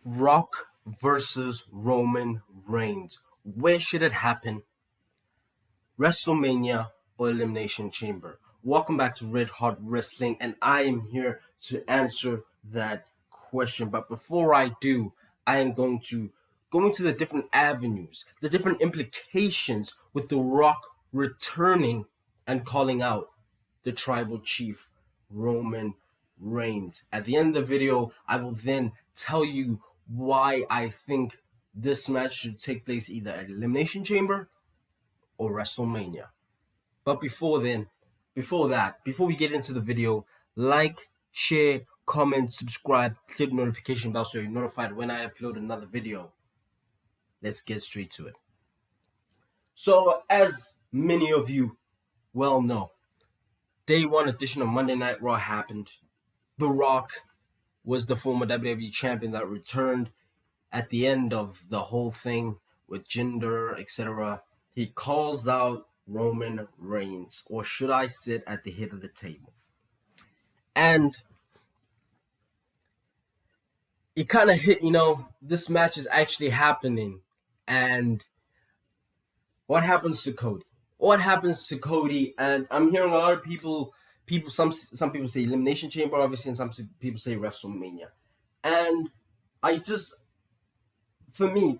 Rock versus Roman Reigns. Where should it happen? WrestleMania or Elimination Chamber? Welcome back to Red Hot Wrestling, and I am here to answer that question. But before I do, I am going to go into the different avenues, the different implications with The Rock returning and calling out the tribal chief, Roman Reigns. At the end of the video, I will then tell you why I think this match should take place either at Elimination Chamber or WrestleMania. But before we get into the video, like, share, comment, subscribe, click the notification bell so you're notified when I upload another video. Let's get straight to it. So, as many of you well know, Day 1 edition of Monday Night Raw happened. The Rock was the former WWE champion that returned at the end of the whole thing with Jinder, etc. He calls out Roman Reigns, or should I sit at the head of the table? And it kind of hit, this match is actually happening. And what happens to Cody? What happens to Cody? And I'm hearing a lot of people, some people say Elimination Chamber, obviously, and some people say WrestleMania. And for me,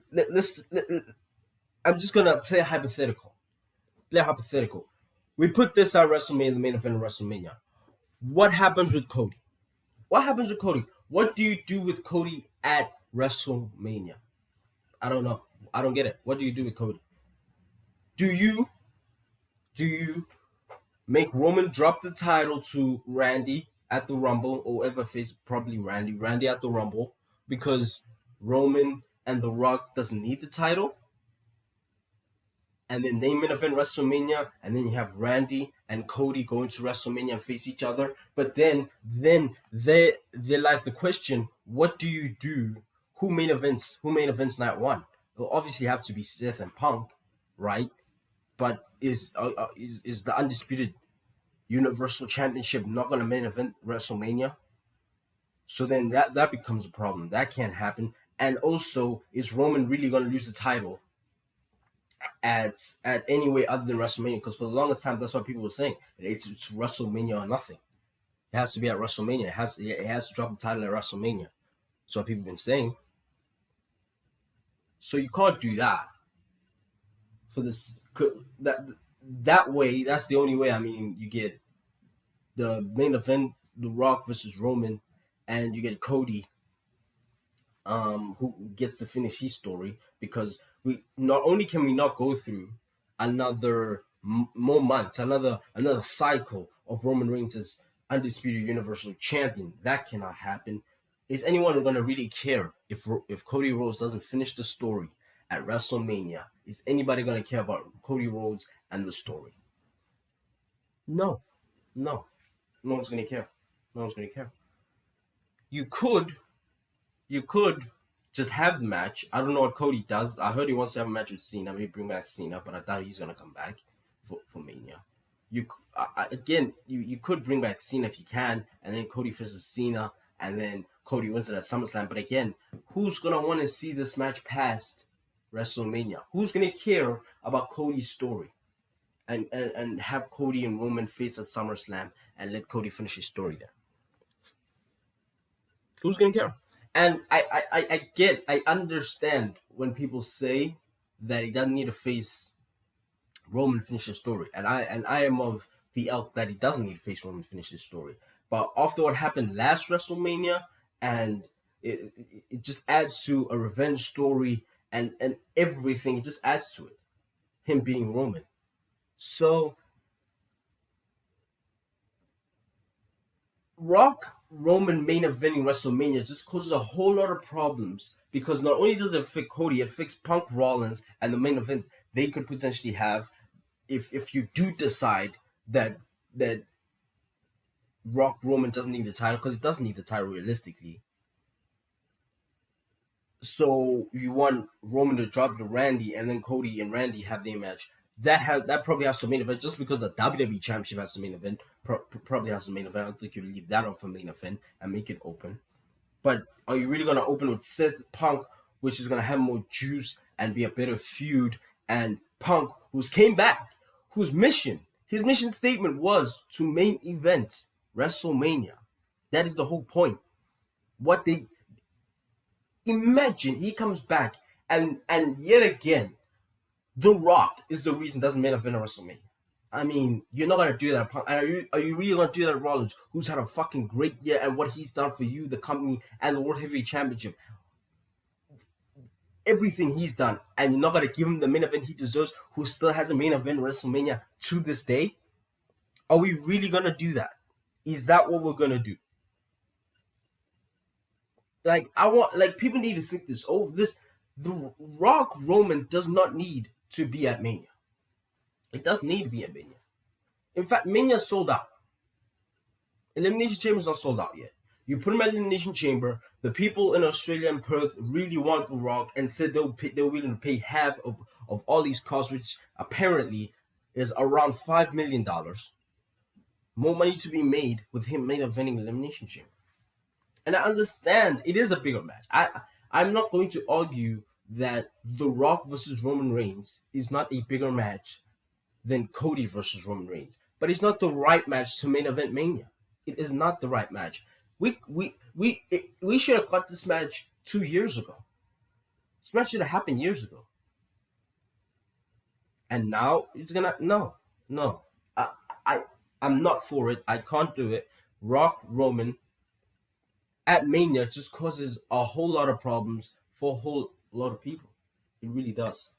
I'm just gonna play a hypothetical. We put this at WrestleMania, the main event of WrestleMania. What happens with Cody? What do you do with Cody at WrestleMania? I don't know. I don't get it. What do you do with Cody? Do you make Roman drop the title to Randy at the Rumble, or ever face probably Randy at the Rumble, because Roman and The Rock doesn't need the title? And then they main event WrestleMania, and then you have Randy and Cody going to WrestleMania and face each other. But then there lies the question: what do you do? Who main events night one? It'll obviously have to be Seth and Punk, right? But is the undisputed Universal Championship not going to main event WrestleMania? So then that becomes a problem. That can't happen. And also, is Roman really going to lose the title at any way other than WrestleMania? Because for the longest time, that's what people were saying. It's WrestleMania or nothing. It has to be at WrestleMania. It has to drop the title at WrestleMania. That's what people have been saying. So you can't do that. For this, that way, that's the only way. I mean, you get the main event, The Rock versus Roman, and you get Cody, who gets to finish his story, because we not only can we not go through another more months, another cycle of Roman Reigns as undisputed Universal Champion. That cannot happen. Is anyone going to really care if Cody Rhodes doesn't finish the story at WrestleMania? Is anybody going to care about Cody Rhodes and the story? No. No one's going to care. You could just have the match. I don't know what Cody does. I heard he wants to have a match with Cena. Maybe bring back Cena, but I doubt he's going to come back for Mania. You could bring back Cena if you can, and then Cody versus Cena, and then Cody wins it at SummerSlam. But again, who's going to want to see this match past WrestleMania? Who's going to care about Cody's story? And have Cody and Roman face at SummerSlam and let Cody finish his story there. Who's gonna care? And I understand when people say that he doesn't need to face Roman to finish his story, and I am of the ilk that he doesn't need to face Roman to finish his story. But after what happened last WrestleMania, and it just adds to a revenge story and everything. It just adds to it. Him beating Roman. So, Rock Roman main eventing WrestleMania just causes a whole lot of problems, because not only does it affect Cody, it affects Punk, Rollins, and the main event they could potentially have if you do decide that Rock Roman doesn't need the title, because it doesn't need the title realistically. So you want Roman to drop to Randy, and then Cody and Randy have their match. That probably has to main event, just because the WWE Championship has to main event. Probably has to main event. I don't think you leave that on for main event and make it open. But are you really gonna open with Seth Punk, which is gonna have more juice and be a better feud? And Punk, who's came back, his mission statement was to main event WrestleMania. That is the whole point. What they imagine he comes back and yet again, The Rock is the reason doesn't main event WrestleMania. I mean, you're not gonna do that. Punk. And are you really gonna do that, Rollins, who's had a fucking great year and what he's done for you, the company, and the World Heavyweight Championship? Everything he's done, and you're not gonna give him the main event he deserves, who still has a main event WrestleMania to this day? Are we really gonna do that? Is that what we're gonna do? Like I want, like people need to think this. Oh, this the Rock Roman does not need to be at Mania. It doesn't need to be at Mania. In fact, Mania sold out. Elimination Chamber is not sold out yet. You put him at Elimination Chamber. The people in Australia and Perth really want The Rock and said they were willing to pay half of all these costs, which apparently is around $5 million. More money to be made with him main eventing Elimination Chamber. And I understand it is a bigger match. I'm not going to argue that The Rock versus Roman Reigns is not a bigger match than Cody versus Roman Reigns, but it's not the right match to main event Mania. It is not the right match. We should have got this match 2 years ago. This match should have happened years ago. And now it's gonna no. I I I'm not for it. I can't do it. Rock Roman at Mania just causes a whole lot of problems for a whole lot of people. It really does.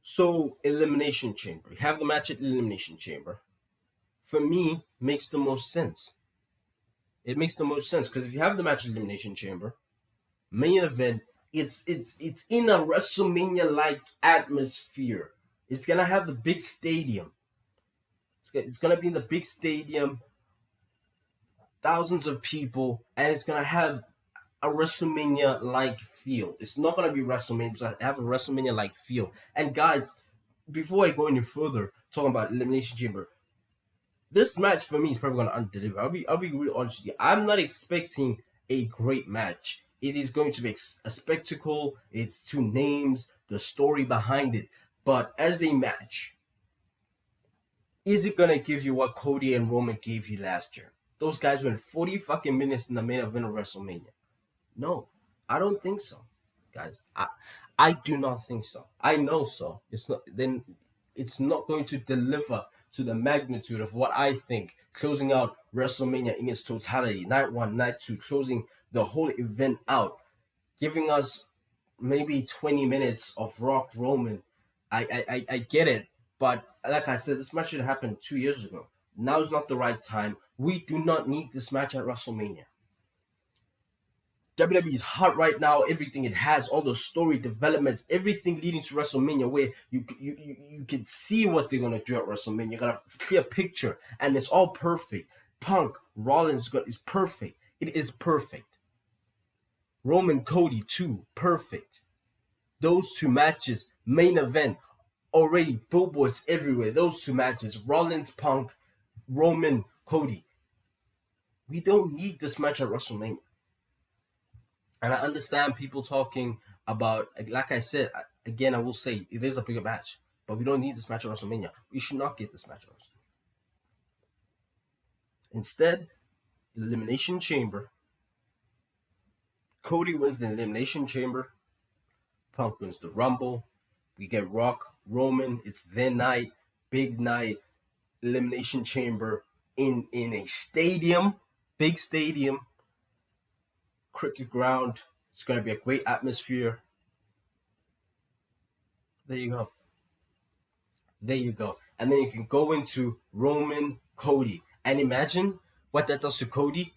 So Elimination Chamber. You have the match at Elimination Chamber. For me, makes the most sense. It makes the most sense because if you have the match at Elimination Chamber, main event, it's in a WrestleMania like atmosphere. It's gonna have the big stadium. It's gonna be in the big stadium, thousands of people, and it's gonna have a WrestleMania like feel. It's not gonna be WrestleMania, but it's have a WrestleMania like feel. And guys, before I go any further, talking about Elimination Chamber, this match for me is probably gonna underdeliver. I'll be real honest with you. I'm not expecting a great match. It is going to be a spectacle. It's two names, the story behind it. But as a match, is it gonna give you what Cody and Roman gave you last year? Those guys went 40 fucking minutes in the main event of WrestleMania. No, I don't think so, guys. I do not think so. I know so. It's not going to deliver to the magnitude of what I think closing out WrestleMania in its totality, night one, night two, closing the whole event out, giving us maybe 20 minutes of Rock Roman. I get it, but like I said, this match should have happened 2 years ago. Now is not the right time. We do not need this match at WrestleMania. WWE is hot right now. Everything it has, all the story developments, everything leading to WrestleMania, where you can see what they're gonna do at WrestleMania. You got a clear picture, and it's all perfect. Punk Rollins is perfect. It is perfect. Roman Cody too, perfect. Those two matches, main event, already billboards everywhere. Those two matches, Rollins Punk, Roman Cody. We don't need this match at WrestleMania. And I understand people talking about, like I said, again, I will say it is a bigger match, but we don't need this match at WrestleMania. We should not get this match at WrestleMania. Instead, Elimination Chamber. Cody wins the Elimination Chamber. Punk wins the Rumble. We get Rock, Roman. It's their night, big night, Elimination Chamber in a stadium, big stadium, cricket ground. It's going to be a great atmosphere. There you go. There you go. And then you can go into Roman Cody. And imagine what that does to Cody.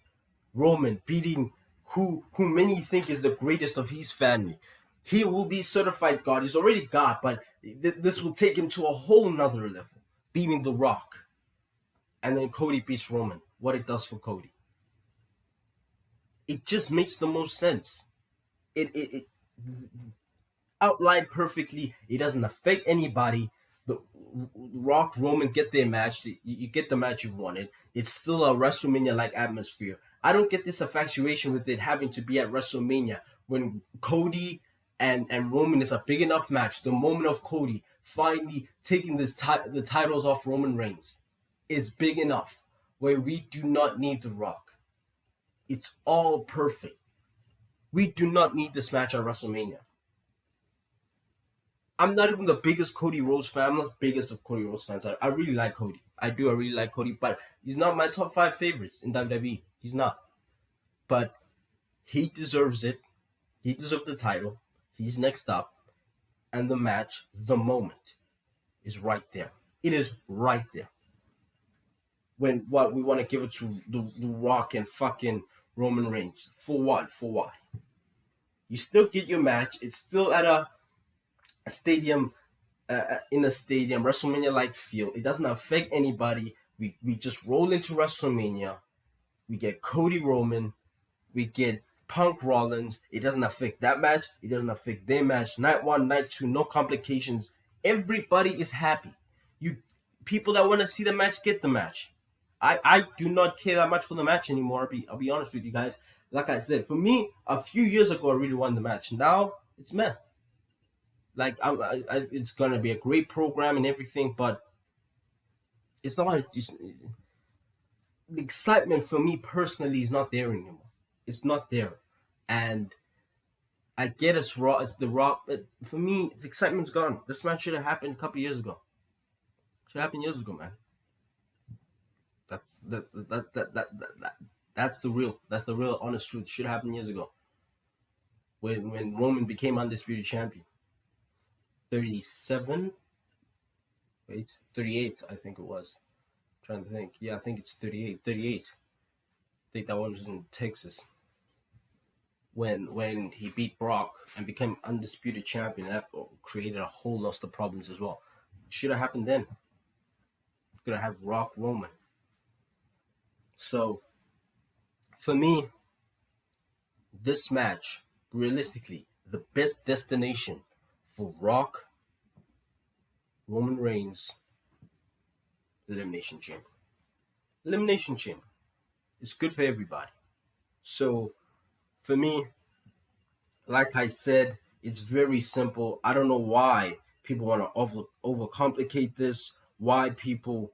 Roman beating who many think is the greatest of his family. He will be certified God. He's already God, but this will take him to a whole nother level. Beating The Rock. And then Cody beats Roman. What it does for Cody. It just makes the most sense. It outlined perfectly. It doesn't affect anybody. The Rock Roman get their match. You get the match you wanted. It's still a WrestleMania like atmosphere. I don't get this infatuation with it having to be at WrestleMania when Cody and Roman is a big enough match. The moment of Cody finally taking the titles off Roman Reigns is big enough where we do not need The Rock. It's all perfect. We do not need this match at WrestleMania. I'm not even the biggest Cody Rhodes fan. I'm not the biggest of Cody Rhodes fans. I really like Cody. I do. I really like Cody, but he's not my top 5 favorites in WWE. He's not. But he deserves it. He deserves the title. He's next up. And the match, the moment, is right there. It is right there. When what we want to give it to the Rock and fucking Roman Reigns. For what? For why? You still get your match. It's still at a stadium, in a stadium, WrestleMania like feel. It doesn't affect anybody. We just roll into WrestleMania. We get Cody Roman. We get Punk Rollins. It doesn't affect that match. It doesn't affect their match. Night 1, night 2, no complications. Everybody is happy. You people that want to see the match get the match. I do not care that much for the match anymore. I'll be honest with you guys. Like I said, for me, a few years ago, I really won the match. Now it's meh. Like it's gonna be a great program and everything, but it's not. The excitement for me personally is not there anymore. It's not there, and I get it's raw. It's the Rock, but for me, the excitement's gone. This match should have happened a couple years ago. Should have happened years ago, man. That's the real. That's the real honest truth. Should have happened years ago. When Roman became undisputed champion. 37, wait, 38, I think it was. I'm trying to think. Yeah, I think it's 38. 38. I think that one was in Texas. When he beat Brock and became undisputed champion, that created a whole lot of problems as well. Should have happened then. Gonna have Rock Roman. So, for me, this match, realistically, the best destination for Rock, Roman Reigns, Elimination Chamber. Elimination Chamber. It's good for everybody. So, for me, like I said, it's very simple. I don't know why people want to overcomplicate this. Why people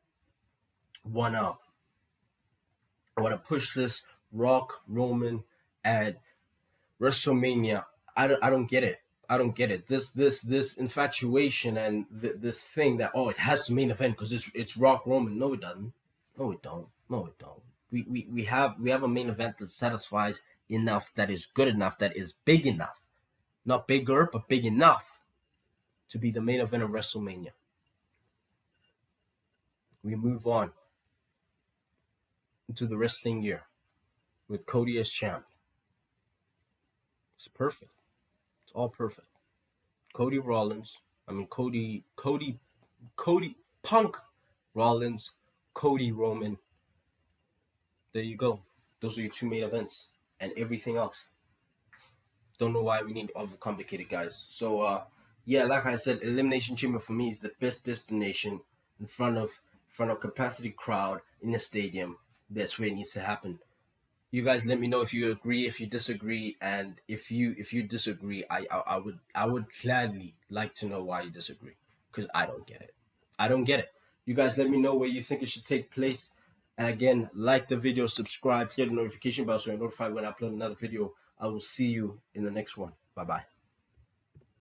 wanna push this Rock Roman at WrestleMania. I don't get it. I don't get it. This infatuation and this thing that it has to main event because it's Rock Roman. No, it doesn't. No, it don't. No, it don't. We have a main event that satisfies enough, that is good enough, that is big enough, not bigger but big enough to be the main event of WrestleMania. We move on into the wrestling year with Cody as champ. It's perfect. It's all perfect. Cody Punk Rollins, Cody Roman. There you go. Those are your 2 main events and everything else. Don't know why we need to overcomplicate it, guys. So yeah, like I said, Elimination Chamber for me is the best destination in front of capacity crowd in a stadium. That's where it needs to happen. You guys let me know if you agree, if you disagree, and if you disagree, I would gladly like to know why you disagree, because I don't get it. I don't get it. You guys let me know where you think it should take place. And again, like the video, subscribe, hit the notification bell so you're notified when I upload another video. I will see you in the next one. Bye bye.